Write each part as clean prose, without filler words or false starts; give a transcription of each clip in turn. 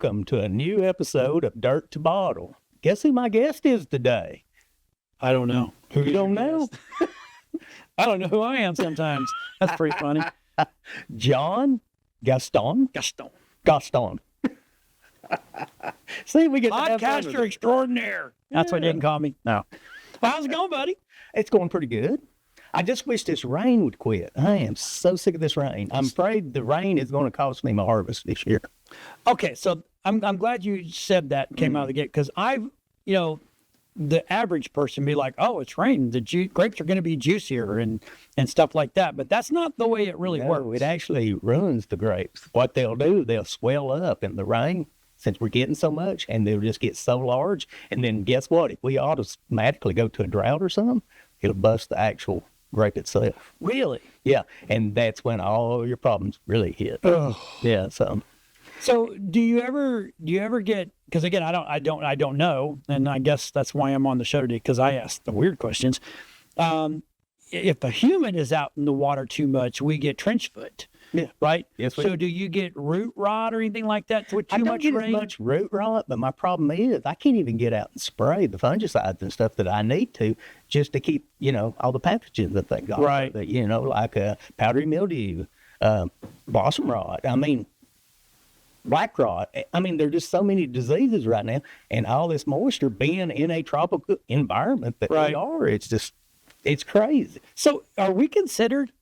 Welcome to a new episode of Dirt to Bottle. Guess who my guest is today? I don't know. Who you don't know? I don't know who I am sometimes. That's pretty funny. John Gaston. Gaston. See, we get to have fun with Podcaster it. extraordinaire. That's what they can call me. No. Well, how's it going, buddy? It's going pretty good. I just wish this rain would quit. I am so sick of this rain. I'm afraid the rain is going to cost me my harvest this year. Okay, so I'm glad you said that and came out of the gate because the average person be like, oh, it's raining. The grapes are going to be juicier and stuff like that. But that's not the way it really works. It actually ruins the grapes. What they'll do, they'll swell up in the rain since we're getting so much, and they'll just get so large. And then guess what? If we automatically go to a drought or something, it'll bust the actual grape itself. Really? Yeah, and that's when all your problems really hit. Ugh. Yeah, So do you ever get, because again, I don't know, and I guess that's why I'm on the show today, because I ask the weird questions. If a human is out in the water too much, we get trench foot. Yeah. Right? Yes, we so do. do you get root rot or anything like that with I too don't much get rain? as much root rot, but my problem is I can't even get out and spray the fungicides and stuff that I need to just to keep, all the pathogens that they got. Right. That, like powdery mildew, blossom rot. I mean, black rot. I mean, there are just so many diseases right now, and all this moisture being in a tropical environment that Right. we are, it's crazy. So are we considered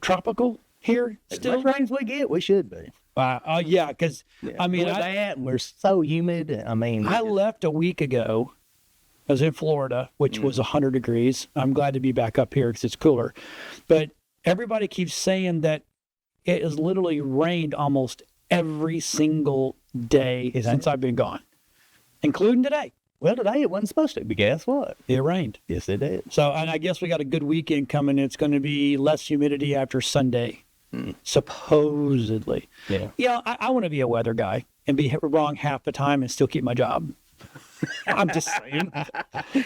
tropical here As still? much rain as we get, we should be. Yeah, because I mean, With that, we're so humid. I mean, I left a week ago. I was in Florida, which was 100 degrees. I'm glad to be back up here because it's cooler. But everybody keeps saying that it has literally rained almost every single day since I've been gone, including today. well, today it wasn't supposed to, but guess what? It rained. Yes, it did. So, and I guess we got a good weekend coming. It's going to be less humidity after Sunday, supposedly. Yeah. I want to be a weather guy and be wrong half the time and still keep my job. I'm just saying.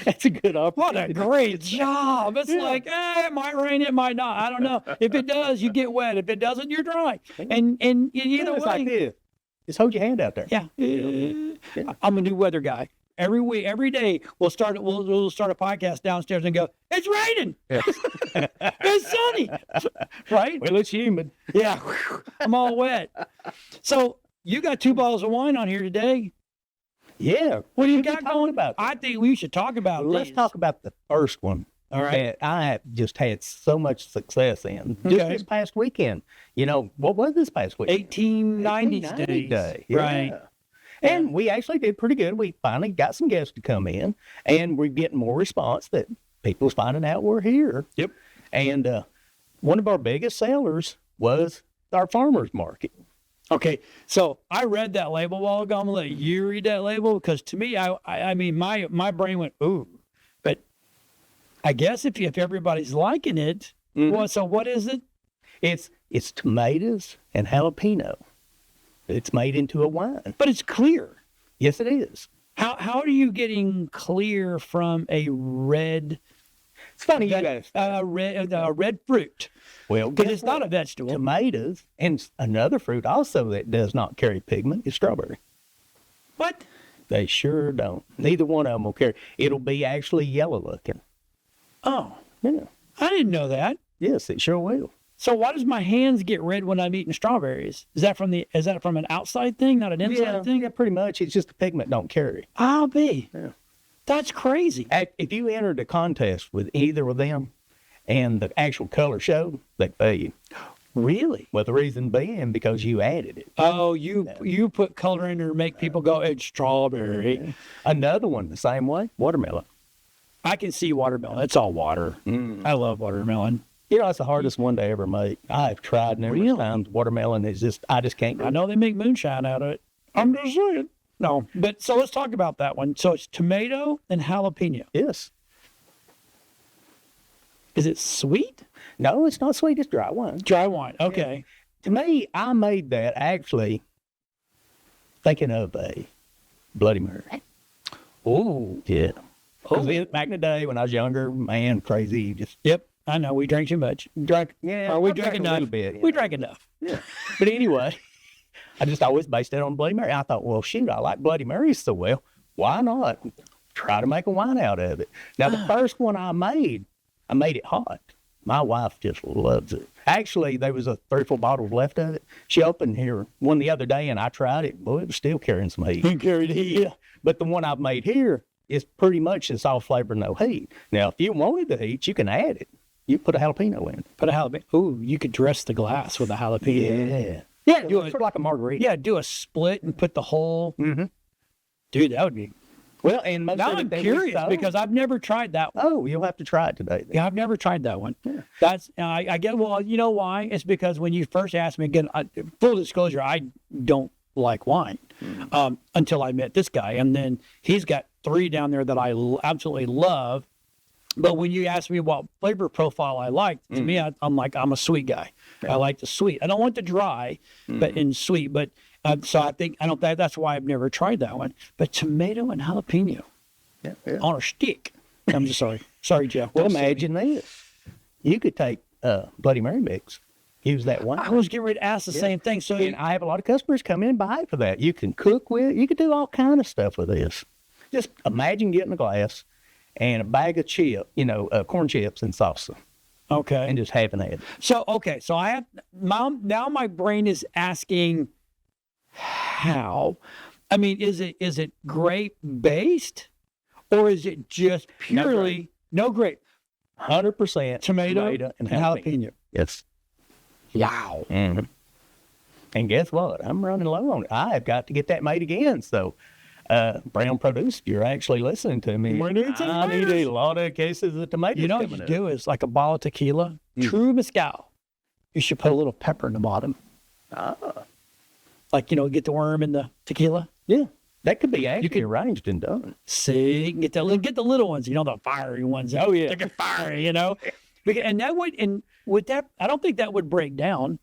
That's a good What opportunity. a great job. It's like, it might rain, it might not. I don't know. If it does, you get wet. If it doesn't, you're dry. And either It's way. like this. Just hold your hand out there. Yeah. I'm a new weather guy. Every week, every day, we'll start a podcast downstairs and go, it's raining. It's sunny. Right? Well, it's humid. Yeah. I'm all wet. So you got 2 bottles of wine on here today. Yeah. What do you We got can talk going? about that. I think we should talk about Let's these. talk about the first one. All right. That I have just had so much success in. Just Okay. this past weekend. What was this past weekend? 1890 1890 days. Yeah. Right. And we actually did pretty good. We finally got some guests to come in, and we're getting more response that people's finding out we're here. Yep. And one of our biggest sellers was our farmers market. Okay, so I read that label a while ago. I'm gonna let you read that label because to me, I mean, my brain went ooh, but I guess if everybody's liking it, well, so what is it? It's tomatoes and jalapeno. It's made into a wine. But it's clear. Yes, it is. How are you getting clear from a red? It's funny you guys. Red fruit. Well, Because guess it's not what? a vegetable. Tomatoes and another fruit also that does not carry pigment is strawberry. What? They sure don't. Neither one of them will carry. It'll be actually yellow looking. Oh, Yeah. I didn't know that. Yes, it sure will. So why does my hands get red when I'm eating strawberries? Is that from an outside thing, not an inside thing? Yeah, pretty much. It's just the pigment don't carry. I'll be. Yeah. That's crazy. If you entered a contest with either of them and the actual color showed, they'd pay you. Really? Well, the reason being because you added it. Oh, you put color in there to make people go, it's strawberry. Another one the same way, watermelon. I can see watermelon. It's all water. I love watermelon. It's the hardest one to ever make. I've tried numerous times. Watermelon is I just can't go. I know they make moonshine out of it. I'm just saying. No, but so let's talk about that one. So it's tomato and jalapeno. Yes. Is it sweet? No, it's not sweet. It's dry wine. Dry wine. Okay. To me, I made that actually thinking of a Bloody Mary. Oh. Yeah. Back in the day when I was younger, man, crazy, just Yep. I know we drank too much. drank. Yeah. Or we I drank a enough. little bit. We drank enough. Yeah. But anyway, I just always based it on Bloody Mary. I thought, well, shoot, I like Bloody Marys so well. Why not try to make a wine out of it? Now, the first one I made it hot. My wife just loves it. Actually, there was 3 or 4 bottles left of it. She opened here one the other day, and I tried it. Boy, it was still carrying some heat. Carried heat. Yeah, but the one I've made here is pretty much it's all flavor, no heat. Now, if you wanted the heat, you can add it. You put a jalapeno in. Put a jalapeno. Ooh, you could dress the glass with a jalapeno. Yeah, do it sort of like a margarita. Yeah, do a split and put the whole. Mm-hmm. Dude, that would be. Well, and most Now of I'm it curious because I've never tried that one. Oh, you'll have to try it today. Then. Yeah, I've never tried that one. Yeah. That's I get. Well, you know why? It's because when you first asked me again, full disclosure, I don't like wine until I met this guy, and then he's got 3 down there that I absolutely love. But when you ask me what flavor profile I like, to me, I'm like, I'm a sweet guy. Yeah. I like the sweet. I don't want the dry, but in sweet. But so I think that's why I've never tried that one. But tomato and jalapeno on a stick. I'm just sorry, Jeff. Well, imagine this: you could take Bloody Mary mix, use that one. I was getting ready to ask the same thing. So and I have a lot of customers come in and buy it for that. You can cook with it. You can do all kind of stuff with this. Just imagine getting a glass and a bag of corn chips and salsa. Okay. And just having it. So I have now my brain is asking how. I mean, is it grape based or is it just purely no grape? 100% tomato and jalapeno. Yes. Wow. Mm-hmm. And guess what? I'm running low on it. I have got to get that made again. So Brown Produce, if you're actually listening to me, I need a lot of cases of tomatoes. You know what you do is like a bottle of tequila, true mezcal. You should put a little pepper in the bottom. Like, get the worm in the tequila. Yeah. That could be actually arranged and done. See, you can get the little ones, the fiery ones. Oh, yeah. They get fiery, And that would that, I don't think that would break down.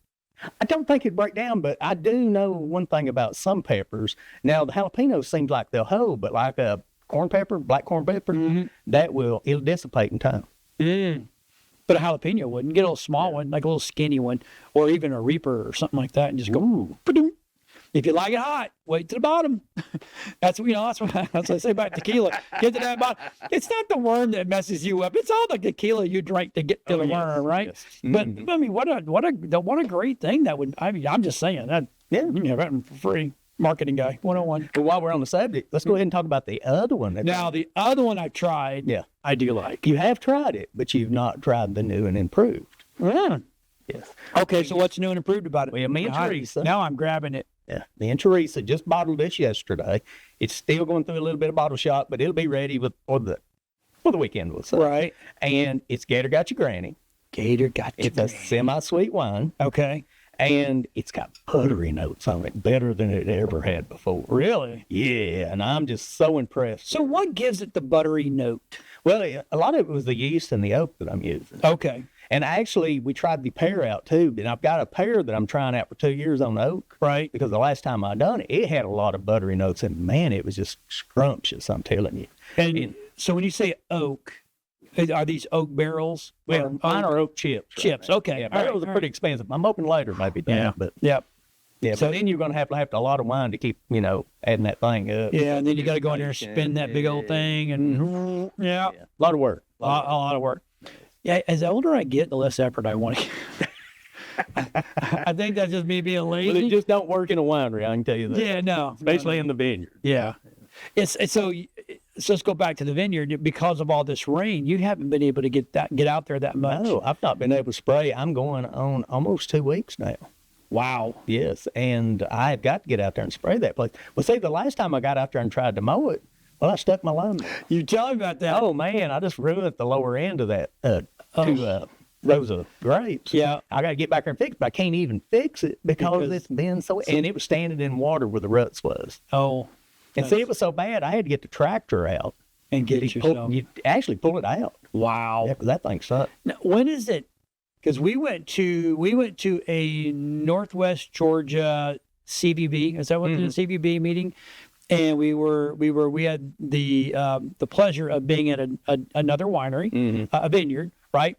I don't think it'd break down, but I do know one thing about some peppers. Now, the jalapenos seems like they'll hold, but like a corn pepper, black corn pepper, it'll dissipate in time. But a jalapeno wouldn't. Get a little small one, like a little skinny one, or even a Reaper or something like that, and just go. If you like it hot, wait to the bottom. That's what I say about tequila. Get to that bottom. It's not the worm that messes you up. It's all the tequila you drink to get to the worm, right? Yes. But I mean, what a great thing that would. I mean, I'm just saying that. Yeah, you can have that for free. Marketing guy 101. Well, while we're on the subject, let's go ahead and talk about the other one. Now, the other one I've tried. Yeah, I do like. You have tried it, but you've not tried the new and improved. Yeah. Yes. Okay, so what's new and improved about it? Well, me and Teresa. Now I'm grabbing it. Yeah, me and Teresa just bottled this yesterday. It's still going through a little bit of bottle shop, but it'll be ready for the weekend, we'll say. Right. And it's Gator Got Your Granny. Gator Got Your Granny. It's a semi-sweet wine. Okay. And it's got buttery notes on it, better than it ever had before. Really? Yeah, and I'm just so impressed. So what gives it the buttery note? Well, a lot of it was the yeast and the oak that I'm using. Okay. And actually, we tried the pear out too, and I've got a pear that I'm trying out for 2 years on oak. Right. Because the last time I done it, it had a lot of buttery notes, and man, it was just scrumptious, I'm telling you. And so when you say oak, are these oak barrels? Well, mine are oak chips. Chips, okay. Yeah, barrels are pretty expensive. I'm hoping later maybe down, but yeah. So then you're going to have a lot of wine to keep, adding that thing up. Yeah, and then you got to go in there and spin that big old thing, and a lot of work. A lot of work. Yeah, as the older I get, the less effort I want to. I think that's just me being lazy. Well, it just don't work in a winery, I can tell you that. Yeah, no. Especially in the vineyard. Yeah. It's so let's go back to the vineyard. Because of all this rain, you haven't been able to get out there that much. No, I've not been able to spray. I'm going on almost 2 weeks now. Wow. Yes, and I've got to get out there and spray that place. Well, see, the last time I got out there and tried to mow it, I stuck my lawn. You tell me about that. Oh, man, I just ruined the lower end of that 2 rows of grapes. Yeah. I got to get back there and fix it, but I can't even fix it because it's been so... And it was standing in water where the ruts was. Oh. And see, it was so bad, I had to get the tractor out. And get it yourself. You actually pull it out. Wow. Yeah, because that thing sucked. Now, when is it? Because we went to a Northwest Georgia CVB. Is that what the CVB meeting? And we had the pleasure of being at another winery, a vineyard, right?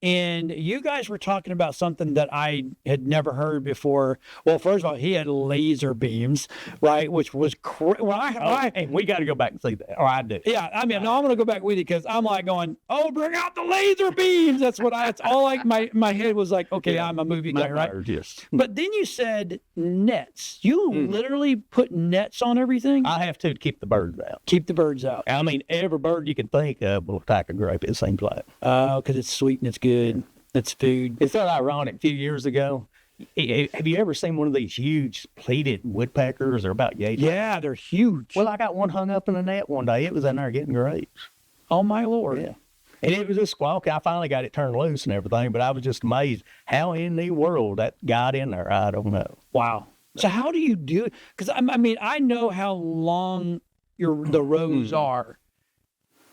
and you guys were talking about something that I had never heard before. Well, first of all, he had laser beams, right? Which was Hey, we got to go back and see that. Or I do. yeah. I mean, no, I'm gonna go back with you because I'm like going, oh, bring out the laser beams. That's all. Like my head was like, okay, I'm a movie guy, right? Yes. But then you said nets. You literally put nets on everything. I have to keep the birds out. Keep the birds out. I mean, every bird you can think of will attack a grape, it seems like. Oh, because it's sweet and it's good. It's food. It's so ironic. A few years ago, have you ever seen one of these huge pleated woodpeckers? They're about yay. Yeah, they're huge. Well, I got one hung up in a net one day. It was in there getting grapes. Oh, my Lord. Yeah. And it was just squawking. I finally got it turned loose and everything, but I was just amazed how in the world that got in there. I don't know. Wow. So how do you do it? Because I mean, I know how long the rows are.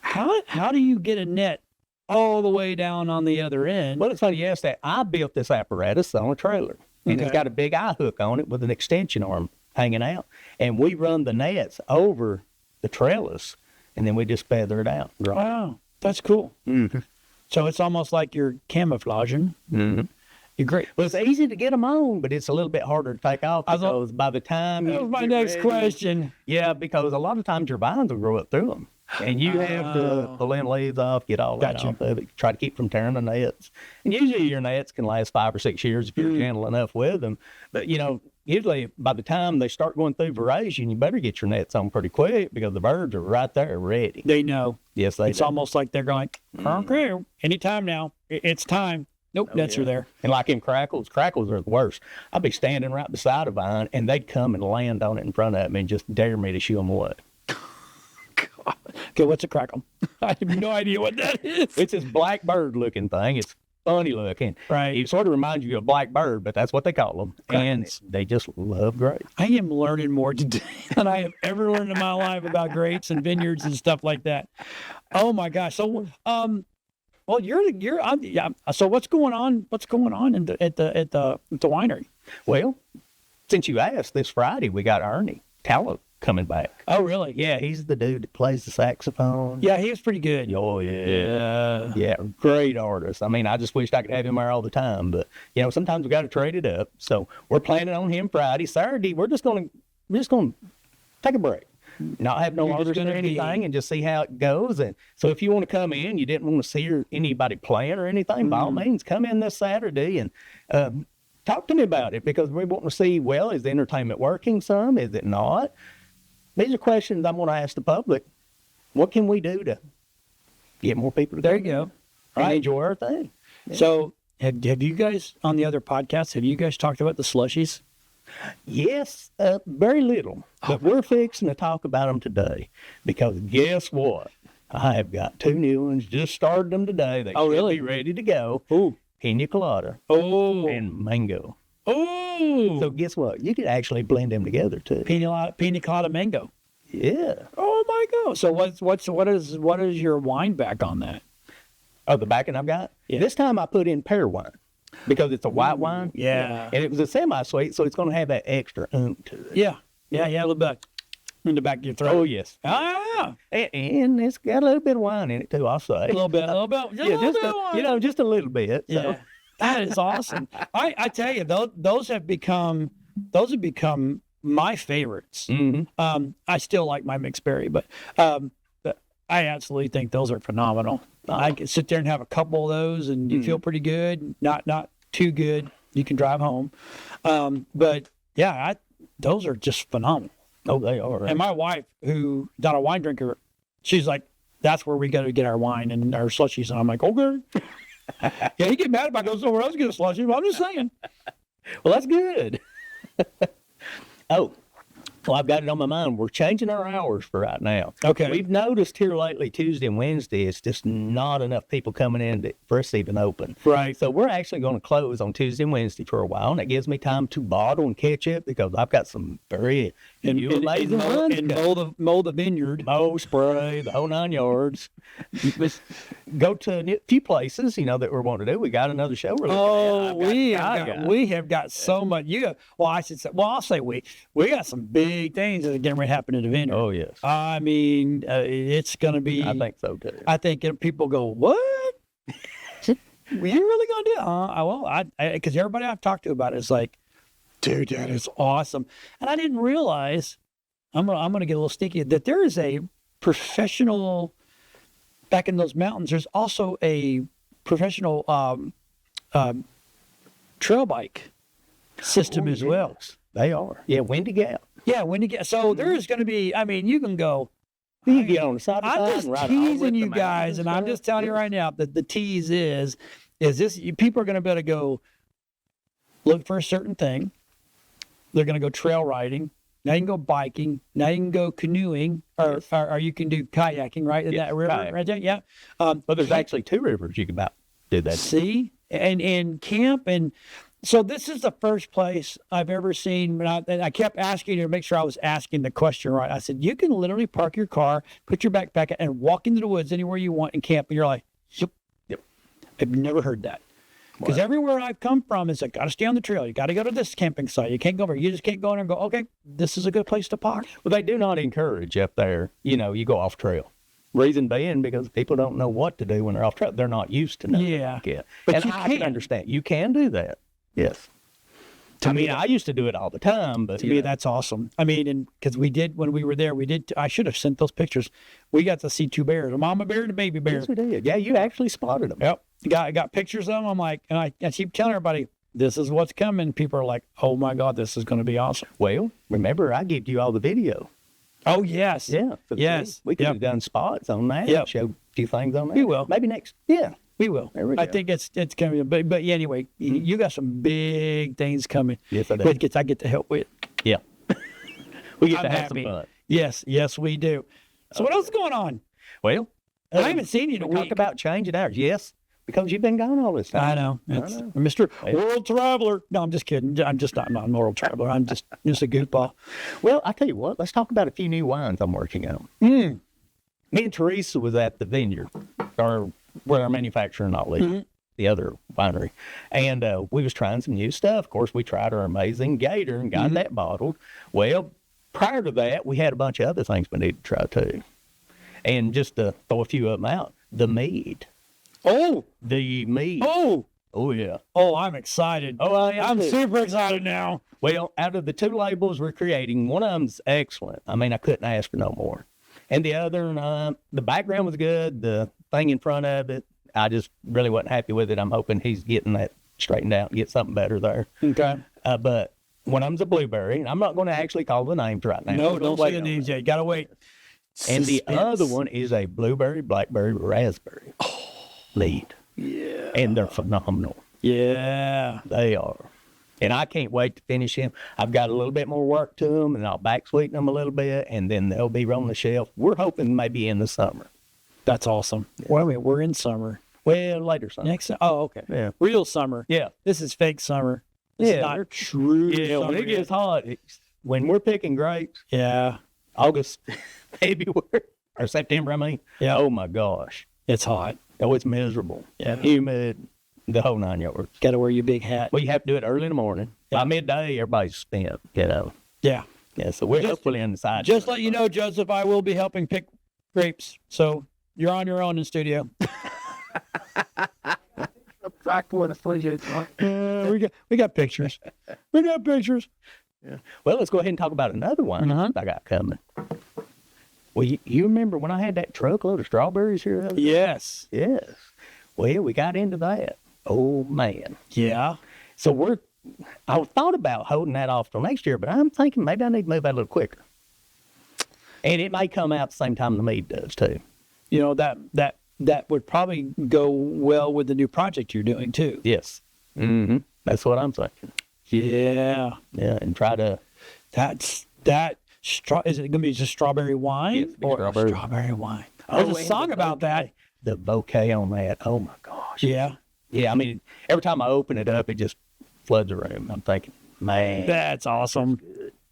How do you get a net all the way down on the other end? Well, it's funny you asked that. I built this apparatus on a trailer, and it's got a big eye hook on it with an extension arm hanging out. And we run the nets over the trellis, and then we just feather it out. Wow, that's cool. Mm-hmm. So it's almost like you're camouflaging. Mm-hmm. You're great. Well, it's easy to get them on, but it's a little bit harder to take off because by the time that was my next question. Yeah, because a lot of times your vines will grow up through them, and you have to pull in leaves off, get all that off of it, try to keep from tearing the nets. And usually your nets can last 5 or 6 years if you're gentle enough with them. But usually by the time they start going through veraison, you better get your nets on pretty quick because the birds are right there ready. They know. Yes, they do. It's almost like they're going, okay, anytime now. It's time. Nope, nets are there. And like in crackles are the worst. I'd be standing right beside a vine, and they'd come and land on it in front of me and just dare me to shoo them away. God. Okay, what's a crackle? I have no idea what that is. It's this black bird-looking thing. It's funny looking. Right. It sort of reminds you of a black bird, but that's what they call them. And they just love grapes. I am learning more today than I have ever learned in my life about grapes and vineyards and stuff like that. Oh my gosh. So, well, so what's going on? What's going on at the winery? Well, since you asked, this Friday we got Ernie Tallow coming back. Oh, really? Yeah, he's the dude that plays the saxophone. Yeah, he was pretty good. Oh, yeah. Yeah, great artist. I mean, I just wished I could have him there all the time, but sometimes we got to trade it up. So we're planning on him Friday. Saturday, we're just gonna take a break. Not have no orders or anything, and just see how it goes. And so if you want to come in, you didn't want to see anybody playing or anything, by all means, come in this Saturday and talk to me about it, because we want to see, well, is the entertainment working some? Is it not? These are questions I'm going to ask the public. What can we do to get more people to There come you go. and enjoy our thing? Yeah. So have you guys, on the other podcasts, have you guys talked about the slushies? Yes, very little, but we're fixing to talk about them today, because guess what? I have got 2 new ones, just started them today. They should be ready to go. Ooh. Pina colada and mango. Oh. So guess what? You could actually blend them together too. Pina colada mango. Yeah. Oh my God. So what is your wine back on that? Oh, the backing I've got? Yeah. This time I put in pear wine, because it's a white wine. Yeah. And it was a semi-sweet, so it's going to have that extra oomph to it. Yeah. Yeah, a little bit in the back of your throat. Oh, yes. Ah. And it's got a little bit of wine in it too, I'll say. A little bit. Just a little bit. So. Yeah. That is awesome. I tell you, those have become my favorites. Mm-hmm. I still like my mixed berry, but I absolutely think those are phenomenal. I can sit there and have a couple of those, and you feel pretty good. Not too good. You can drive home. But yeah, those are just phenomenal. Oh, they are. Right? And my wife, who's not a wine drinker, she's like, that's where we got to get our wine and our slushies. And I'm like, okay. Yeah, you get mad if I go somewhere else to get a slushie, but I'm just saying. Well, that's good. Oh, well, I've got it on my mind. We're changing our hours for right now. Okay. We've noticed here lately, Tuesday and Wednesday, it's just not enough people coming in for us to even open. Right. So we're actually going to close on Tuesday and Wednesday for a while, and it gives me time to bottle and catch up, because I've got some very amazing ones. And mow the vineyard. Mow, spray, the whole 9 yards. Just go to a few places, that we're wanting to do. We got another show. We have got so much. I'll say we got some big things that are getting ready to happen in the vineyard. Oh, yes. I mean, it's going to be. I think so, too. I think people go, what? You're really gonna do it? Well, because everybody I've talked to about it is like, dude, that is awesome. And I didn't realize, I'm gonna get a little sneaky, that there is a professional back in those mountains. There's also a professional trail bike system as well. They are. Yeah, Windy Gap. Yeah, when you get so there's going to be. I mean, you can go. You can get on the side. I'm just teasing you guys, and I'm just telling you right now that the tease is this: people are going to be able to go look for a certain thing. They're going to go trail riding. Now you can go biking. Now you can go canoeing, or you can do kayaking, right? In that river, kayak. right there. Yeah. But there's actually 2 rivers you can about do that. See, and camp, and so this is the first place I've ever seen. And I kept asking her to make sure I was asking the question right. I said, you can literally park your car, put your backpack, and walk into the woods anywhere you want and camp. And you're like, yep. I've never heard that. Because everywhere I've come from is, I got to stay on the trail. You got to go to this camping site. You can't go over. You just can't go in there and go, okay, this is a good place to park. Well, they do not encourage up there, you go off trail. Reason being, because people don't know what to do when they're off trail. They're not used to nothing. Yeah. But And I can understand. You can do that. Yes. I used to do it all the time, but To me, that's awesome. I mean, and because we did, when we were there, I should have sent those pictures. We got to see 2 bears, a mama bear and a baby bear. yes, we did. Yeah, you actually spotted them. Yep. I got pictures of them. I'm like, and I keep telling everybody, this is what's coming. People are like, oh my God, this is going to be awesome. Well, remember, I gave you all the video. Oh, yes. Yeah. Yes. We could have done spots on that. Yep. Show a few things on that. We will. Maybe next. Yeah. We will. There we I go. think it's coming. But yeah, anyway, you got some big things coming. Yes, I do. Which I get to help with. Yeah. We get I'm to have happy. some fun. Yes, we do. So what else is going on? Well, I haven't seen you in a we talked week. about changing hours. Yes, because you've been gone all this time. I know. It's Mr. World Traveler. No, I'm just kidding. I'm not a world traveler. I'm just a goofball. Well, I tell you what, let's talk about a few new wines I'm working on. Mm. Me and Teresa was at the vineyard, or where our manufacturing outlet, the other winery, and we was trying some new stuff. Of course, we tried our amazing Gator and got that bottled. Well, prior to that, we had a bunch of other things we needed to try too. And just to throw a few of them out, the mead. Oh, The mead. oh, Yeah. oh! I'm excited. Oh, I am I'm too. super excited now. Well, out of the 2 labels we're creating, one of them's excellent. I mean, I couldn't ask for no more. And the other, the background was good. The thing in front of it, I just really wasn't happy with it. I'm hoping he's getting that straightened out and get something better there. Okay. But one of them's a blueberry, and I'm not going to actually call the names right now. No, We'll don't wait say the on names that. yet. You gotta wait. And the Suspense. other one is a blueberry, blackberry, raspberry lead. Yeah. And they're phenomenal. Yeah. They are. And I can't wait to finish them. I've got a little bit more work to them, and I'll back sweeten them a little bit, and then they'll be on the shelf. We're hoping maybe in the summer. That's awesome. Well, wait, we're in summer. Well, later summer. Next. Oh, okay. Yeah. Real summer. Yeah. This is fake summer. This Yeah, is they're- not true. Yeah, when summer it gets yet. hot, when we're picking grapes, Yeah. August, February, or September, I mean. Yeah. Oh, my gosh. It's hot. Oh, it's miserable. Yeah. Humid, the whole 9 yards. Got to wear your big hat. Well, you have to do it early in the morning. Yeah. By midday, everybody's spent, Yeah. Yeah, so we're Just- hopefully on the side. Just let you know, Joseph, I will be helping pick grapes. So you're on your own in studio. We got pictures. We got pictures. Well, let's go ahead and talk about another one I got coming. Well, you remember when I had that truckload of strawberries here? the other day? Yes. Yes. Well, we got into that. Oh, man. Yeah. So I thought about holding that off till next year, but I'm thinking maybe I need to move that a little quicker. And it may come out the same time the mead does, too. You know, that would probably go well with the new project you're doing too. Yes. Mm-hmm. That's what I'm thinking. Yeah. Yeah, and try to... Is it going to be just strawberry wine? Yes, it'll be strawberry. Wine. There's a and song the about that. The bouquet on that. Oh, my gosh. Yeah. Yeah, I mean, every time I open it up, it just floods the room. I'm thinking, man. That's awesome.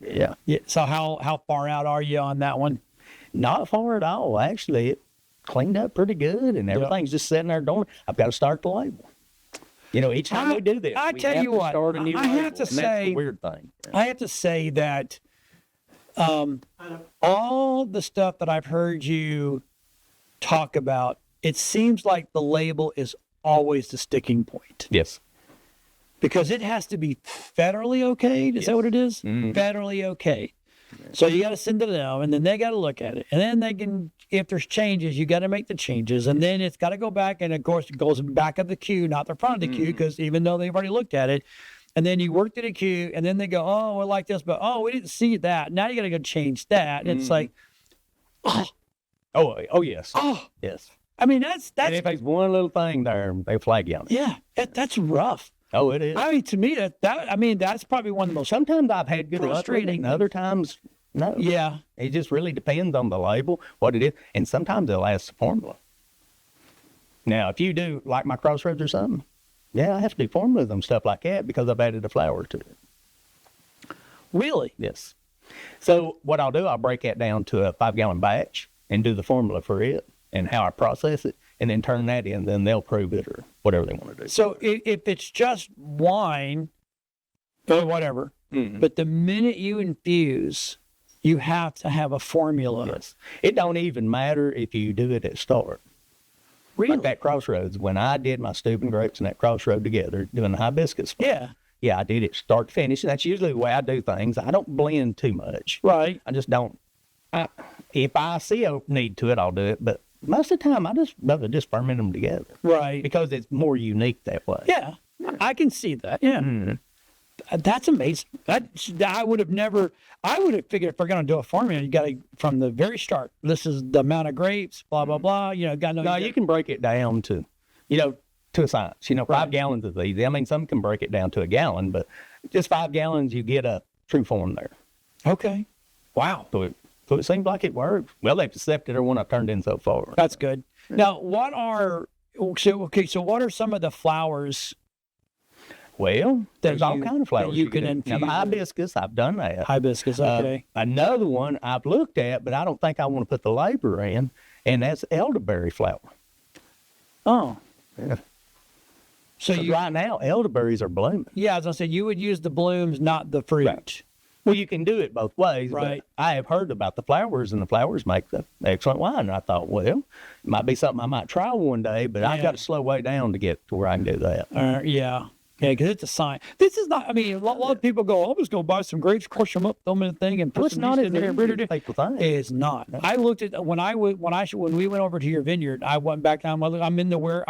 Yeah. Yeah. So how far out are you on that one? Not far at all, actually. It cleaned up pretty good, and everything's just sitting there dormant. I've got to start the label. You know, each time we do this, I we tell have you to what, start a new I label, have to and that's say- the weird thing. I have to say that all the stuff that I've heard you talk about, it seems like the label is always the sticking point. Yes. Because it has to be federally okay. Is that what it is? Federally okay. So you got to send it to them, and then they got to look at it, and then they can, if there's changes, you got to make the changes, and then it's got to go back, and of course it goes back of the queue, not the front of the queue, because even though they've already looked at it, and then you work through the queue, and then they go, oh, we like this, but oh, we didn't see that. Now you got to go change that. And it's like, Oh, yes. Yes. I mean, And that's if there's one little thing there, they flag you on it. yeah, that's rough. Oh, it is. I mean, to me, that's probably one of the most. Sometimes I've had good luck with it, frustrating. and other times, no. Yeah. It just really depends on the label, what it is, and sometimes they'll ask the formula. Now, if you do like my Crossroads or something, yeah, I have to do formulas and stuff like that because I've added a flour to it. Really? Yes. So what I'll do, I'll break that down to a 5-gallon batch and do the formula for it and how I process it, and then turn that in. Then they'll prove it or whatever they want to do. So if it's just wine or whatever, but the minute you infuse, you have to have a formula. Yes. It don't even matter if you do it at start. Really? Like that Crossroads, when I did my stupid grapes and that Crossroad together, doing the hibiscus. Yeah. Yeah, I did it start to finish. That's usually the way I do things. I don't blend too much. Right. I just don't. If I see a need to it, I'll do it. But most of the time, I just rather just ferment them together Right. because it's more unique that way. Yeah. I can see that. Yeah. That's amazing. I would have never. I would have figured if we're going to do a formula, you got to from the very start. This is the amount of grapes. Blah blah blah. You know, got No, you can break it down to, to a science. 5 gallons is easy. I mean, some can break it down to a gallon, but just 5 gallons, you get a true form there. Okay. Wow. So it seems like it works. Well, they've accepted her one I've turned in so far. That's good. Now, what are some of the flowers? Well, there's all you- kind of flowers that you can do. Now, the infuse. hibiscus, I've done that. Hibiscus. Okay. Another one I've looked at, but I don't think I want to put the labor in, and that's elderberry flower. Oh. Yeah. So So you, right now, elderberries are blooming. yeah, as I said, you would use the blooms, not the fruit. Right. Well, you can do it both ways. Right. But I have heard about the flowers, and the flowers make the excellent wine. And I thought, well, it might be something I might try one day, but I've Yeah. got to slow way down to get to where I can do that. Yeah. Yeah, because it's a sign. This is not. I mean, a lot of people go, "I'm just going to buy some grapes, crush them up, throw them in a thing, and Well, put it's some not yeast as in there." easy as people think. It's not. I looked at when we went over to your vineyard. I went back down. I'm in the where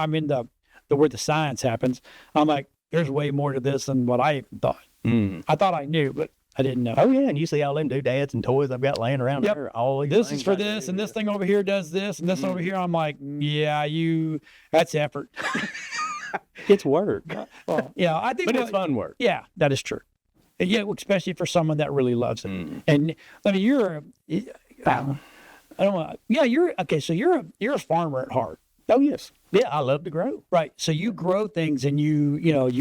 the science happens. I'm like, there's way more to this than what I even thought. I thought I knew, but I didn't know. Oh, yeah, and you see all them doodads and toys I've got laying around Yep. there. All these This is things for I do. this, and this thing over here does this, and this over here. I'm like, yeah, that's effort. It's work, Well, yeah, I think, but it's fun work. yeah, that is true. Yeah, especially for someone that really loves it. And I mean, I don't want. Yeah, you're okay. So you're a farmer at heart, Oh, yes. Yeah, I love to grow. right? So you grow things, and you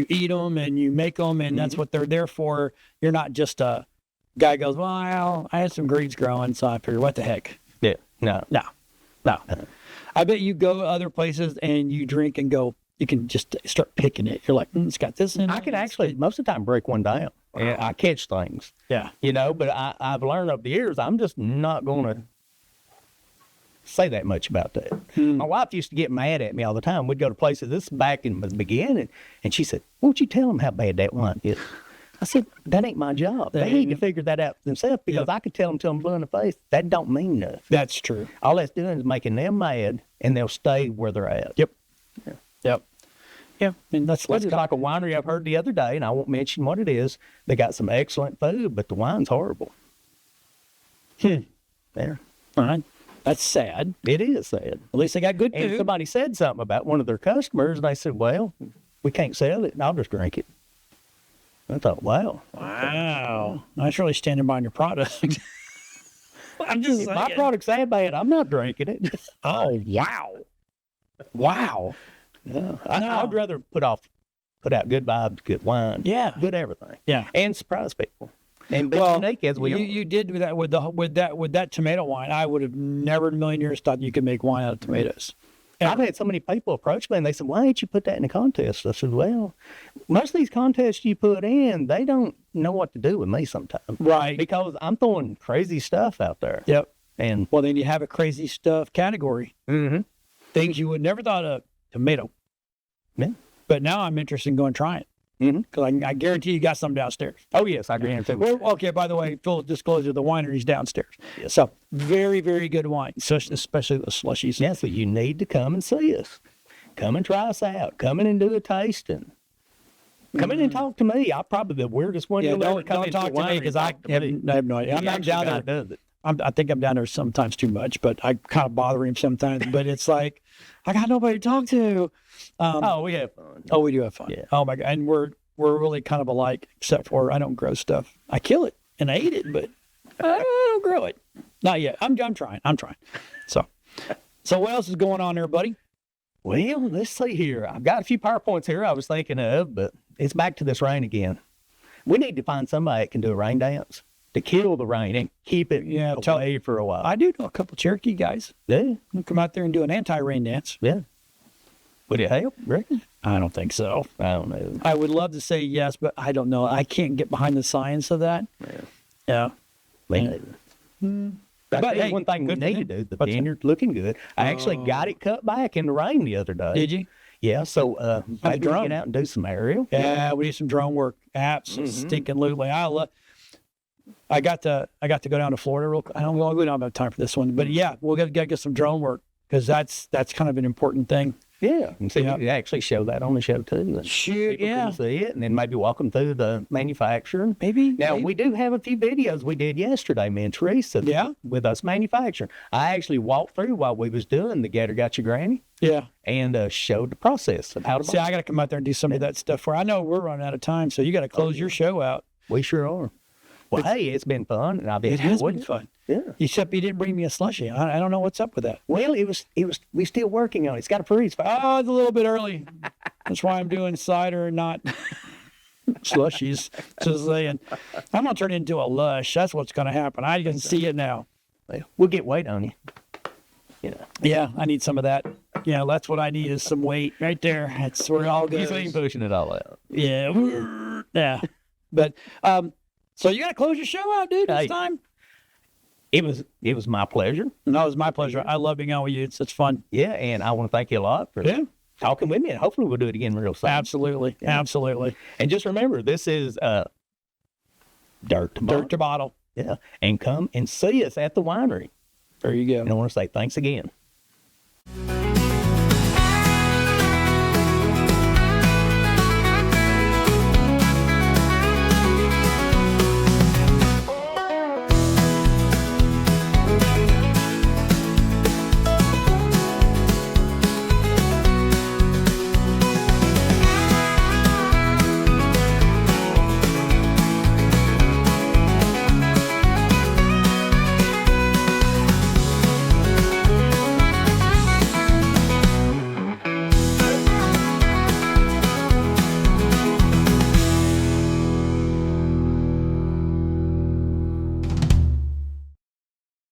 eat them, and you make them, and that's what they're there for. You're not just a guy goes, well, I had some greens growing, so I figured, what the heck? Yeah, no. No. I bet you go other places and you drink and go. You can just start picking it. You're like, it's got this in it. I can actually, most of the time, break one down. And I catch things, Yeah. but I've learned over the years, I'm just not going to say that much about that. My wife used to get mad at me all the time. We'd go to places, this is back in the beginning, and she said, won't you tell them how bad that wine is? I said, that ain't my job. They need to figure that out themselves because I could tell them till I'm blue in the face. That don't mean nothing. That's true. All that's doing is making them mad, and they'll stay where they're at. Yep. Yep. Yeah. And that's It's like a winery I've heard the other day, and I won't mention what it is. They got some excellent food, but the wine's horrible. There. all right. That's sad. It is sad. At least they got good And food. somebody said something about one of their customers, and they said, well, we can't sell it, and I'll just drink it. I thought, wow. Wow. That's really standing behind your product. I'm just If saying. my product's that bad, I'm not drinking it. Oh, wow. Wow. I'd rather put out good vibes, good wine, Yeah. good everything, Yeah. and surprise people. And be Well, unique as we are. you did with that tomato wine. I would have never in a million years thought you could make wine out of tomatoes. I've had so many people approach me and they said, why didn't you put that in a contest? I said, well, most of these contests you put in, they don't know what to do with me sometimes. Right. Because I'm throwing crazy stuff out there. Yep. And Well, then you have a crazy stuff category. Things you would never thought of. Tomato. Yeah. But now I'm interested in going try it. Mm-hmm. Because I guarantee you got some downstairs. Oh, yes, I guarantee. Well, okay, by the way, full disclosure, the winery's downstairs. Yes. So very, very good wine, so especially the slushies. Yeah, so you need to come and see us. Come and try us out. Come in and do a tasting. Come in and talk to me. I'm probably the weirdest one Yeah, you'll ever come don't into talk a to me winery because and I talk to have, me. I have no idea. I'm He not actually down kinda there. does it. I think I'm down there sometimes too much, but I kind of bother him sometimes. But it's like I got nobody to talk to. Oh, we have fun. Oh, we do have fun. Yeah. Oh my god, and we're really kind of alike, except for I don't grow stuff. I kill it and I eat it, but I don't grow it. Not yet. I'm trying. So what else is going on there, buddy? Well, let's see here. I've got a few PowerPoints here I was thinking of, but it's back to this rain again. We need to find somebody that can do a rain dance to kill the rain and keep it away for a while. I do know a couple Cherokee guys Yeah, who come out there and do an anti-rain dance. yeah. Would it help, reckon? I don't think so. I don't know. I would love to say yes, but I don't know. I can't get behind the science of that. Yeah. Me neither. But But, hey, one thing we good need for to do, the What's that? vineyard's looking good. I actually got it cut back in the rain the other day. Did you? Yeah, so maybe we drone? get out and do some aerial. Yeah, we do some drone work. Absolutely. I got to go down to Florida real quick. We don't have time for this one, but yeah, we'll get some drone work because that's kind of an important thing. Yeah, and so Yeah. you can actually show that on the show too. And Shoot, people can see it, and then maybe walk them through the manufacturing. Maybe. Now, we do have a few videos we did yesterday, me and Teresa, Yeah. with us manufacturing. I actually walked through while we was doing the Gator Got Your Granny Yeah. and showed the process of how to See, I got to come out there and do some of that stuff. Where I know we're running out of time, so you got to close your show out. We sure are. Well, hey, it's been fun, and I've been It has been enjoyed fun. Yeah. Except you didn't bring me a slushie. I don't know what's up with that. Well, we're still working on it. It's got to freeze. Oh, it's a little bit early. That's why I'm doing cider and not slushies. Just saying. I'm going to turn it into a lush. That's what's going to happen. I can see it now. Well, we'll get weight on you. You know. Yeah, I need some of that. Yeah, that's what I need is some weight right there. That's where it all goes. He's ain't pushing it all out. Yeah. Yeah. But, so you got to close your show out, dude, this Hey. time? It was my pleasure. No, it was my pleasure. I love being on with you. It's fun. Yeah, and I want to thank you a lot for Yeah. talking with me, and hopefully we'll do it again real soon. Absolutely. Absolutely. And just remember, this is Dirt to Bottle. Dirt to bottle. Yeah, and come and see us at the winery. There you go. And I want to say thanks again.